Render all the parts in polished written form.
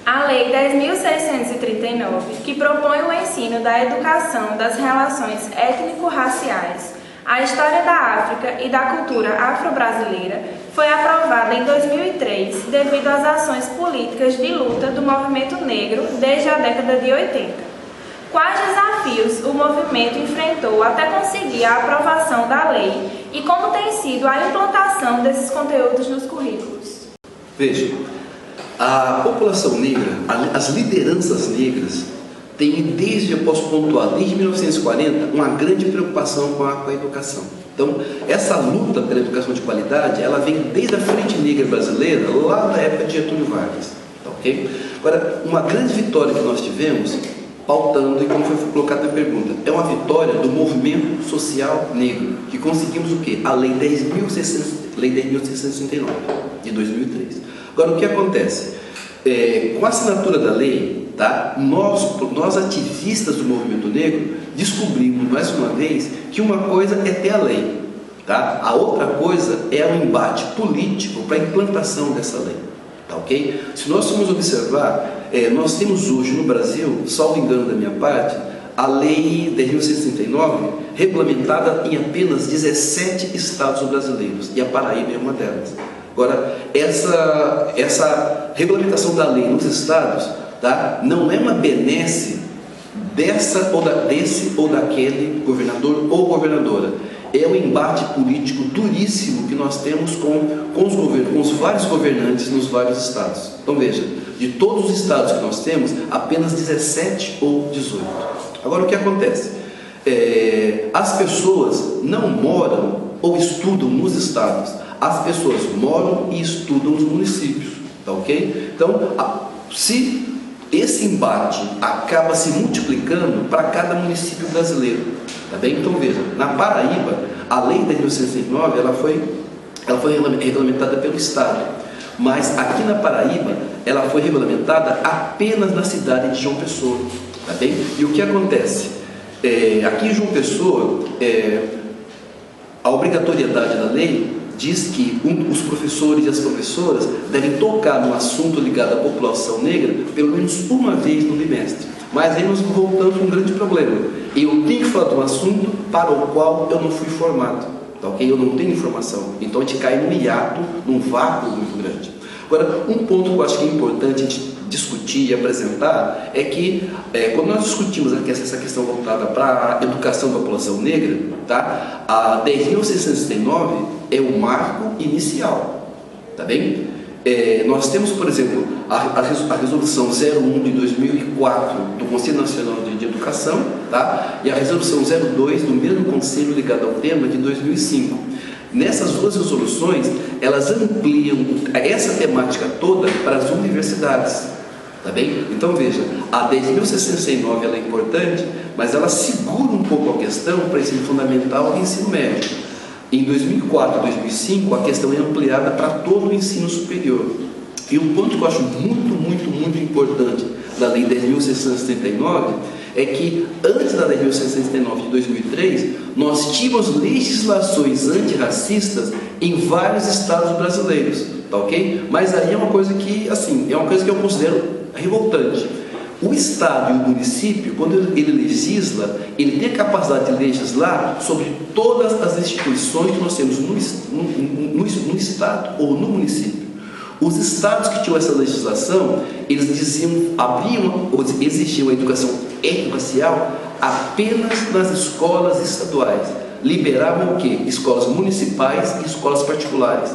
A Lei 10.639, que propõe o ensino da educação das relações étnico-raciais, a história da África e da cultura afro-brasileira, foi aprovada em 2003 devido às ações políticas de luta do movimento negro desde a década de 80. Quais desafios o movimento enfrentou até conseguir a aprovação da lei e como tem sido a implantação desses conteúdos nos currículos? Veja, a população negra, as lideranças negras, têm desde, eu posso pontuar, desde 1940, uma grande preocupação com a educação. Então, essa luta pela educação de qualidade, ela vem desde a Frente Negra Brasileira, lá da época de Getúlio Vargas. Tá, ok? Agora, uma grande vitória que nós tivemos, pautando, e como foi colocado na pergunta, é uma vitória do movimento social negro, que conseguimos o quê? A Lei 10.669, de 2003. Agora, o que acontece? Com a assinatura da lei, tá, nós ativistas do movimento negro, descobrimos mais uma vez que uma coisa é ter a lei, tá? A outra coisa é o embate político para a implantação dessa lei. Tá, ok? Se nós formos observar, nós temos hoje no Brasil, salvo engano da minha parte, a Lei 10.669 regulamentada em apenas 17 estados brasileiros, e a Paraíba é uma delas. Agora, essa regulamentação da lei nos estados, tá, não é uma benesse desse ou daquele governador ou governadora. É um embate político duríssimo que nós temos com os vários governantes nos vários estados. Então veja, de todos os estados que nós temos, apenas 17 ou 18. Agora o que acontece? As pessoas não moram ou estudam nos estados, as pessoas moram e estudam nos municípios, tá, ok? Então, se esse embate acaba se multiplicando para cada município brasileiro, tá bem? Então veja, na Paraíba, a Lei 10.609 ela foi regulamentada pelo Estado, mas aqui na Paraíba ela foi regulamentada apenas na cidade de João Pessoa, tá bem? E o que acontece? Aqui em João Pessoa, a obrigatoriedade da lei diz que os professores e as professoras devem tocar no assunto ligado à população negra pelo menos uma vez no bimestre. Mas aí nós voltamos a um grande problema. Eu tenho que falar de um assunto para o qual eu não fui formado, tá, ok? Eu não tenho informação. Então a gente cai num hiato, num vácuo muito grande. Agora, um ponto que eu acho que é importante a gente discutir e apresentar é que, quando nós discutimos aqui essa questão voltada para a educação da população negra, tá? A 10.669 é o marco inicial, tá bem? Nós temos, por exemplo, a resolução 01 de 2004 do Conselho Nacional de Educação, tá? E a resolução 02 do mesmo Conselho ligado ao tema de 2005. Nessas duas resoluções, elas ampliam essa temática toda para as universidades, tá bem? Então veja, a 10.669 ela é importante, mas ela segura um pouco a questão para o ensino fundamental e ensino médio. Em 2004 e 2005, a questão é ampliada para todo o ensino superior. E um ponto que eu acho muito importante da Lei 10.639 é que antes da Lei 10.639 de 2003, nós tínhamos legislações antirracistas em vários estados brasileiros, tá, ok? Mas aí é uma coisa que, assim, é uma coisa que eu considero revoltante. O Estado e o município, quando ele legisla, ele tem a capacidade de legislar sobre todas as instituições que nós temos no Estado ou no município. Os estados que tinham essa legislação, eles diziam, exigiam a educação étnico-racial apenas nas escolas estaduais. Liberavam o quê? Escolas municipais e escolas particulares.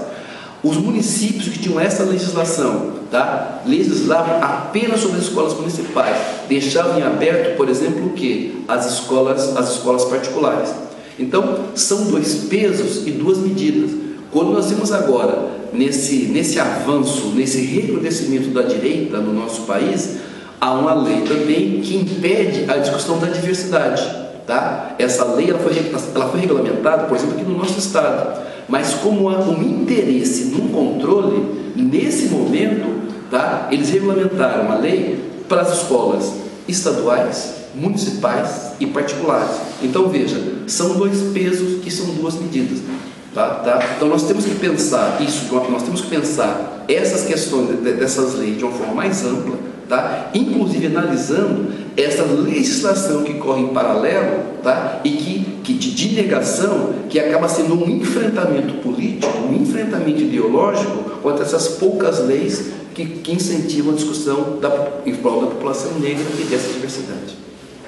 Os municípios que tinham essa legislação, tá, legislavam apenas sobre as escolas municipais, deixavam em aberto, por exemplo, o quê? As escolas particulares. Então, são dois pesos e duas medidas. Quando nós vemos agora, nesse avanço, nesse recrudescimento da direita no nosso país, há uma lei também que impede a discussão da diversidade, tá? Essa lei ela foi regulamentada, por exemplo, aqui no nosso estado, mas como há um interesse num controle, nesse momento, tá, eles regulamentaram a lei para as escolas estaduais, municipais e particulares. Então veja, são dois pesos e são duas medidas. Tá? Então nós temos que pensar isso, nós temos que pensar essas questões dessas leis de uma forma mais ampla, tá? Inclusive analisando essa legislação que corre em paralelo, tá? E que de negação, que acaba sendo um enfrentamento político, um enfrentamento ideológico contra essas poucas leis que incentivam a discussão em prol da população negra e dessa diversidade.